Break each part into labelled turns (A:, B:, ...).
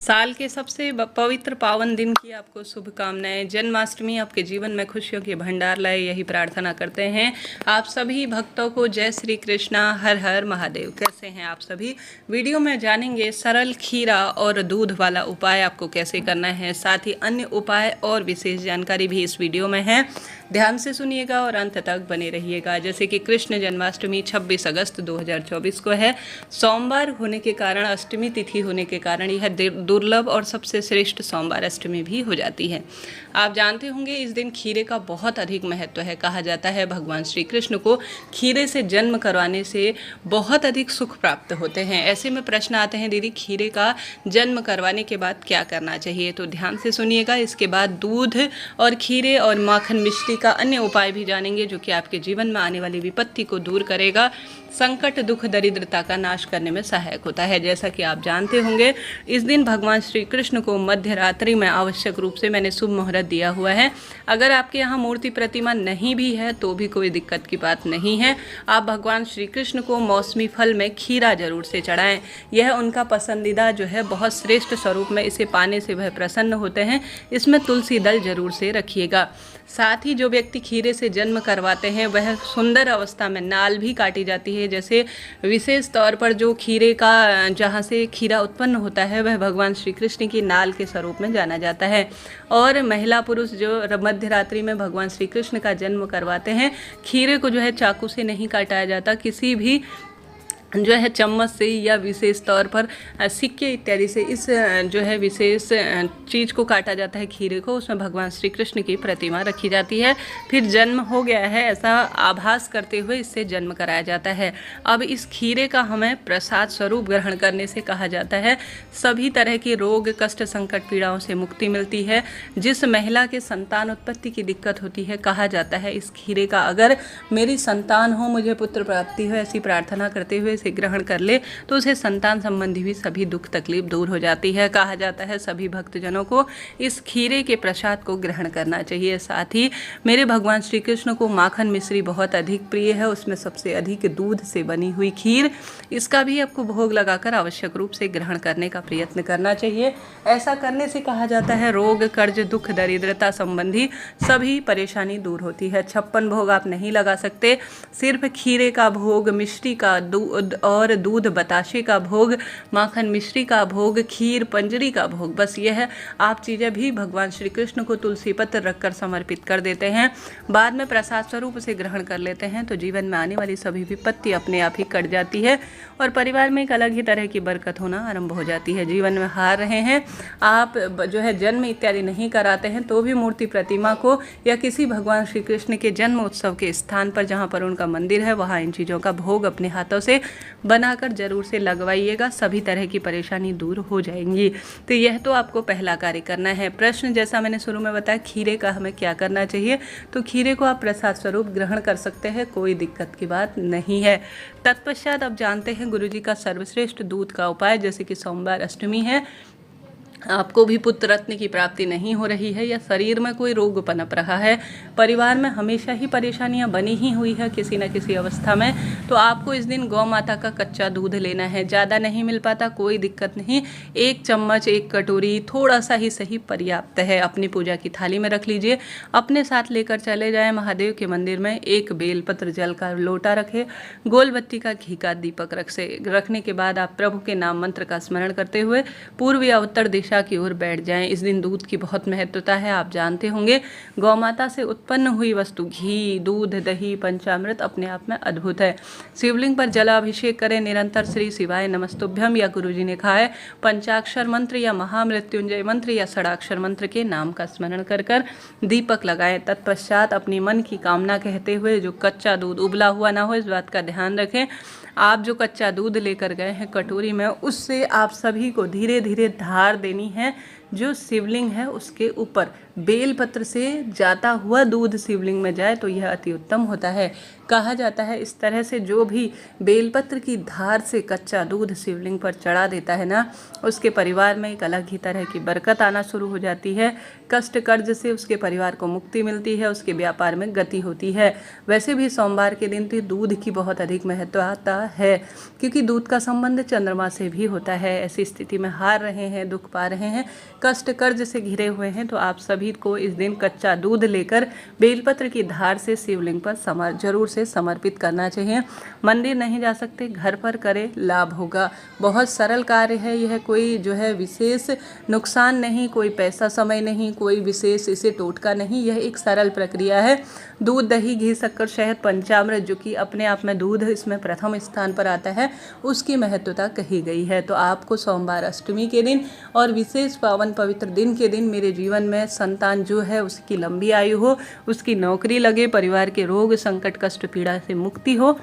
A: साल के सबसे पवित्र पावन दिन की आपको शुभकामनाएं। जन्माष्टमी आपके जीवन में खुशियों के भंडार लाए, यही प्रार्थना करते हैं। आप सभी भक्तों को जय श्री कृष्णा, हर हर महादेव। कैसे हैं आप सभी? वीडियो में जानेंगे सरल खीरा और दूध वाला उपाय आपको कैसे करना है, साथ ही अन्य उपाय और विशेष जानकारी भी इस वीडियो में है। ध्यान से सुनिएगा और अंत तक बने रहिएगा। जैसे कि कृष्ण जन्माष्टमी 26 अगस्त 2024 को है। सोमवार होने के कारण, अष्टमी तिथि होने के कारण यह दुर्लभ और सबसे श्रेष्ठ सोमवार अष्टमी भी हो जाती है। आप जानते होंगे इस दिन खीरे का बहुत अधिक महत्व है। कहा जाता है भगवान श्री कृष्ण को खीरे से जन्म करवाने से बहुत अधिक सुख प्राप्त होते हैं। ऐसे में प्रश्न आते हैं, दीदी खीरे का जन्म करवाने के बाद क्या करना चाहिए? तो ध्यान से सुनिएगा। इसके बाद दूध और खीरे और माखन मिश्री का अन्य उपाय भी जानेंगे, जो कि आपके जीवन में आने वाली विपत्ति को दूर करेगा, संकट दुख दरिद्रता का नाश करने में सहायक होता है। जैसा कि आप जानते होंगे इस दिन भगवान श्री कृष्ण को मध्य रात्रि में आवश्यक रूप से मैंने शुभ मुहूर्त दिया हुआ है। अगर आपके यहाँ मूर्ति प्रतिमा नहीं भी है तो भी कोई दिक्कत की बात नहीं है। आप भगवान श्री कृष्ण को मौसमी फल में खीरा जरूर से चढ़ाएं। यह उनका पसंदीदा जो है, बहुत श्रेष्ठ स्वरूप में इसे पाने से वह प्रसन्न होते हैं। इसमें तुलसी दल जरूर से रखिएगा। साथ ही जो व्यक्ति खीरे से जन्म करवाते हैं वह सुंदर अवस्था में नाल भी काटी जाती है। जैसे विशेष तौर पर जो खीरे का, जहाँ से खीरा उत्पन्न होता है, वह भगवान श्री कृष्ण की नाल के स्वरूप में जाना जाता है। और महिला पुरुष जो मध्य रात्रि में भगवान श्री कृष्ण का जन्म करवाते हैं, खीरे को जो है चाकू से नहीं काटा जाता, किसी भी जो है चम्मच से या विशेष तौर पर सिक्के इत्यादि से इस जो है विशेष चीज़ को काटा जाता है खीरे को। उसमें भगवान श्री कृष्ण की प्रतिमा रखी जाती है। फिर जन्म हो गया है ऐसा आभास करते हुए इससे जन्म कराया जाता है। अब इस खीरे का हमें प्रसाद स्वरूप ग्रहण करने से कहा जाता है सभी तरह के रोग कष्ट संकट पीड़ाओं से मुक्ति मिलती है। जिस महिला के संतान उत्पत्ति की दिक्कत होती है, कहा जाता है इस खीरे का अगर मेरी संतान हो, मुझे पुत्र प्राप्ति हो, ऐसी प्रार्थना करते हुए ग्रहण कर ले तो उसे संतान संबंधी भी सभी दुख तकलीफ दूर हो जाती है। कहा जाता है सभी भक्तजनों को इस खीरे के प्रसाद को ग्रहण करना चाहिए। साथ ही मेरे भगवान श्री कृष्ण को माखन मिश्री बहुत अधिक प्रिय है, उसमें सबसे अधिक दूध से बनी हुई खीर, इसका भी आपको भोग लगाकर आवश्यक रूप से ग्रहण करने का प्रयत्न करना चाहिए। ऐसा करने से कहा जाता है रोग कर्ज दुख दरिद्रता संबंधी सभी परेशानी दूर होती है। 56 भोग आप नहीं लगा सकते, सिर्फ खीरे का भोग, मिश्री का और दूध बताशे का भोग, माखन मिश्री का भोग, खीर पंजरी का भोग, बस यह आप चीज़ें भी भगवान श्री कृष्ण को तुलसी पत्र रखकर समर्पित कर देते हैं। बाद में प्रसाद स्वरूप से ग्रहण कर लेते हैं तो जीवन में आने वाली सभी विपत्ति अपने आप ही कट जाती है और परिवार में एक अलग ही तरह की बरकत होना आरंभ हो जाती है। जीवन में हार रहे हैं आप, जो है जन्म इत्यादि नहीं कराते हैं, तो भी मूर्ति प्रतिमा को या किसी भगवान श्री कृष्ण के जन्म उत्सव के स्थान पर जहाँ पर उनका मंदिर है, वहाँ इन चीज़ों का भोग अपने हाथों से बनाकर जरूर से लगवाइएगा। सभी तरह की परेशानी दूर हो जाएंगी। तो यह तो आपको पहला कार्य करना है। प्रश्न जैसा मैंने शुरू में बताया, खीरे का हमें क्या करना चाहिए? तो खीरे को आप प्रसाद स्वरूप ग्रहण कर सकते हैं, कोई दिक्कत की बात नहीं है। तत्पश्चात अब जानते हैं गुरुजी का सर्वश्रेष्ठ दूध का उपाय। जैसे कि सोमवार अष्टमी है, आपको भी पुत्र रत्न की प्राप्ति नहीं हो रही है या शरीर में कोई रोग पनप रहा है, परिवार में हमेशा ही परेशानियां बनी ही हुई है किसी न किसी अवस्था में, तो आपको इस दिन गौ माता का कच्चा दूध लेना है। ज़्यादा नहीं मिल पाता, कोई दिक्कत नहीं, 1 चम्मच 1 कटोरी थोड़ा सा ही सही पर्याप्त है। अपनी पूजा की थाली में रख लीजिए, अपने साथ लेकर चले जाएं महादेव के मंदिर में। 1 बेलपत्र जल का लोटा रखे, गोल बत्ती का घी का दीपक रखने के बाद आप प्रभु के नाम मंत्र का स्मरण करते हुए पूर्व या उत्तर दिशा की ओर बैठ जाएं। इस दिन दूध की बहुत महत्वता है। आप जानते होंगे गौ माता से उत्पन्न हुई वस्तु घी, दूध, दही, पंचामृत अपने आप में अद्भुत है। शिवलिंग पर जलाभिषेक करें, निरंतर श्री शिवाय नमस्तुभ्यम या गुरुजी ने कहा है पंचाक्षर मंत्र या महामृत्युंजय मंत्र या षडाक्षर मंत्र के नाम का स्मरण कर कर दीपक लगाएं। तत्पश्चात अपनी मन की कामना कहते हुए, जो कच्चा दूध उबला हुआ ना हो, इस बात का ध्यान रखें। आप जो कच्चा दूध लेकर गए हैं कटोरी में, उससे आप सभी को धीरे धीरे धार देनी है। जो शिवलिंग है उसके ऊपर बेलपत्र से जाता हुआ दूध शिवलिंग में जाए तो यह अति उत्तम होता है। कहा जाता है इस तरह से जो भी बेलपत्र की धार से कच्चा दूध शिवलिंग पर चढ़ा देता है ना, उसके परिवार में एक अलग ही तरह की बरकत आना शुरू हो जाती है। कष्ट कर्ज से उसके परिवार को मुक्ति मिलती है, उसके व्यापार में गति होती है। वैसे भी सोमवार के दिन तो दूध की बहुत अधिक महत्वता है, क्योंकि दूध का संबंध चंद्रमा से भी होता है। ऐसी स्थिति में हार रहे हैं, दुख पा रहे हैं, कष्ट कर्ज से घिरे हुए हैं, तो आप सभी को इस दिन कच्चा दूध लेकर बेलपत्र की धार से शिवलिंग पर जरूर से समर्पित करना चाहिए। मंदिर नहीं जा सकते, घर पर करें, लाभ होगा। बहुत सरल कार्य है यह, कोई जो है विशेष नुकसान नहीं, कोई पैसा समय नहीं, कोई विशेष इसे टोटका नहीं। यह एक सरल प्रक्रिया है। दूध, दही, घी, शक्कर, शहद, पंचामृत, जो कि अपने आप में दूध इसमें प्रथम स्थान पर आता है, उसकी महत्वता कही गई है। तो आपको सोमवार अष्टमी के दिन और विशेष पावन पवित्र दिन के दिन मेरे जीवन में संतान जो है उसकी लंबी आयु हो, उसकी नौकरी लगे, परिवार के रोग संकट कष्ट पीड़ा से मुक्ति हो,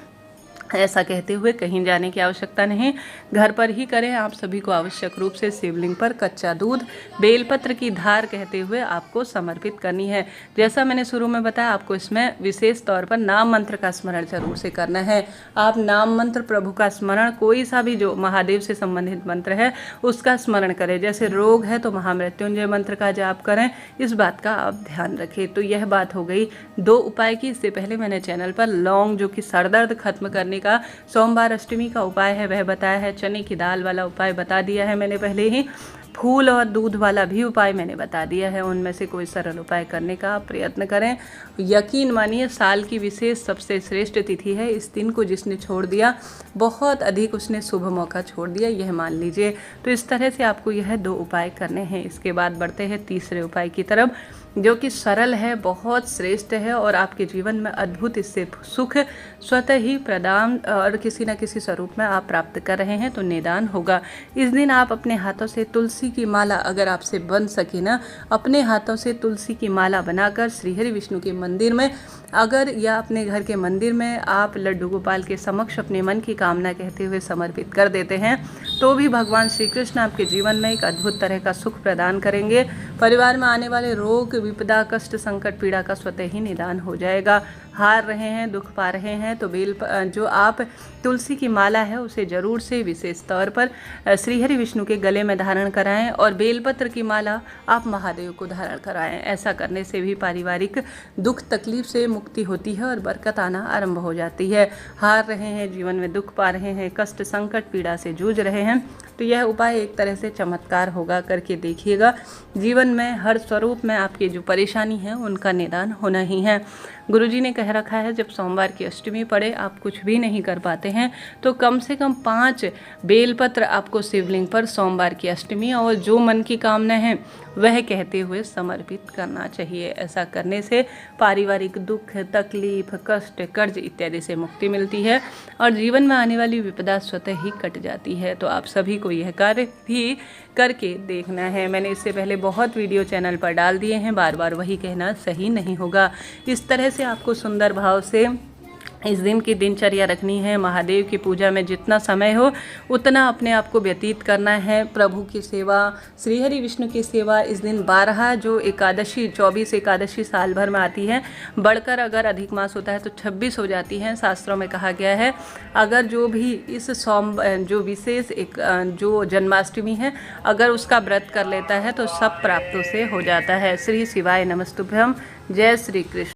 A: ऐसा कहते हुए कहीं जाने की आवश्यकता नहीं, घर पर ही करें। आप सभी को आवश्यक रूप से शिवलिंग पर कच्चा दूध बेलपत्र की धार कहते हुए आपको समर्पित करनी है। जैसा मैंने शुरू में बताया, आपको इसमें विशेष तौर पर नाम मंत्र का स्मरण जरूर से करना है। आप नाम मंत्र, प्रभु का स्मरण, कोई सा भी जो महादेव से संबंधित मंत्र है उसका स्मरण करें। जैसे रोग है तो महामृत्युंजय मंत्र का जाप करें, इस बात का आप ध्यान रखें। तो यह बात हो गई 2 उपाय की। इससे पहले मैंने चैनल पर लौंग, जो कि सरदर्द खत्म करने का सोमवार अष्टमी का उपाय है, वह बताया है। चने की दाल वाला उपाय बता दिया है मैंने पहले ही। फूल और दूध वाला भी उपाय मैंने बता दिया है। उनमें से कोई सरल उपाय करने का आप प्रयत्न करें। यकीन मानिए, साल की विशेष सबसे श्रेष्ठ तिथि है। इस दिन को जिसने छोड़ दिया, बहुत अधिक उसने शुभ मौका छोड़ दिया, यह मान लीजिए। तो इस तरह से आपको यह 2 उपाय करने हैं। इसके बाद बढ़ते हैं तीसरे उपाय की तरफ, जो कि सरल है, बहुत श्रेष्ठ है और आपके जीवन में अद्भुत इससे सुख स्वतः ही प्रदान और किसी न किसी स्वरूप में आप प्राप्त कर रहे हैं, तो निदान होगा। इस दिन आप अपने हाथों से तुलसी की माला, अगर आपसे बन सके ना, अपने हाथों से तुलसी की माला बनाकर श्रीहरि विष्णु के मंदिर में, अगर या अपने घर के मंदिर में आप लड्डू गोपाल के समक्ष अपने मन की कामना कहते हुए समर्पित कर देते हैं, तो भी भगवान श्री कृष्ण आपके जीवन में एक अद्भुत तरह का सुख प्रदान करेंगे। परिवार में आने वाले रोग, विपदा, कष्ट, संकट, पीड़ा का स्वतः ही निदान हो जाएगा। हार रहे हैं, दुख पा रहे हैं, तो जो आप तुलसी की माला है उसे जरूर से विशेष तौर पर श्रीहरि विष्णु के गले में धारण कराएं, और बेलपत्र की माला आप महादेव को धारण कराएं। ऐसा करने से भी पारिवारिक दुख तकलीफ से मुक्ति होती है और बरकत आना आरंभ हो जाती है। हार रहे हैं, जीवन में दुख पा रहे हैं, कष्ट, संकट, पीड़ा से जूझ रहे हैं, तो यह उपाय एक तरह से चमत्कार होगा, करके देखिएगा। जीवन में हर स्वरूप में आपकी जो परेशानी है उनका निदान होना ही है। गुरुजी ने कह रखा है, जब सोमवार की अष्टमी पड़े, आप कुछ भी नहीं कर पाते हैं, तो कम से कम 5 बेलपत्र आपको शिवलिंग पर सोमवार की अष्टमी और जो मन की कामना है वह कहते हुए समर्पित करना चाहिए। ऐसा करने से पारिवारिक दुख, तकलीफ, कष्ट, कर्ज इत्यादि से मुक्ति मिलती है और जीवन में आने वाली विपदा स्वतः ही कट जाती है। तो आप सभी को यह कार्य भी करके देखना है। मैंने इससे पहले बहुत वीडियो चैनल पर डाल दिए हैं, बार बार वही कहना सही नहीं होगा। इस तरह से आपको सुंदर भाव से इस दिन की दिनचर्या रखनी है। महादेव की पूजा में जितना समय हो उतना अपने आप को व्यतीत करना है। प्रभु की सेवा, श्रीहरि विष्णु की सेवा। इस दिन 12 जो एकादशी, 24 एकादशी साल भर में आती है, बढ़कर अगर अधिक मास होता है तो 26 हो जाती हैं। शास्त्रों में कहा गया है, अगर जो भी इस जो विशेष जो जन्माष्टमी है, अगर उसका व्रत कर लेता है तो सब प्राप्तों से हो जाता है। श्री शिवाय नमस्तुभ्यम। जय श्री कृष्ण।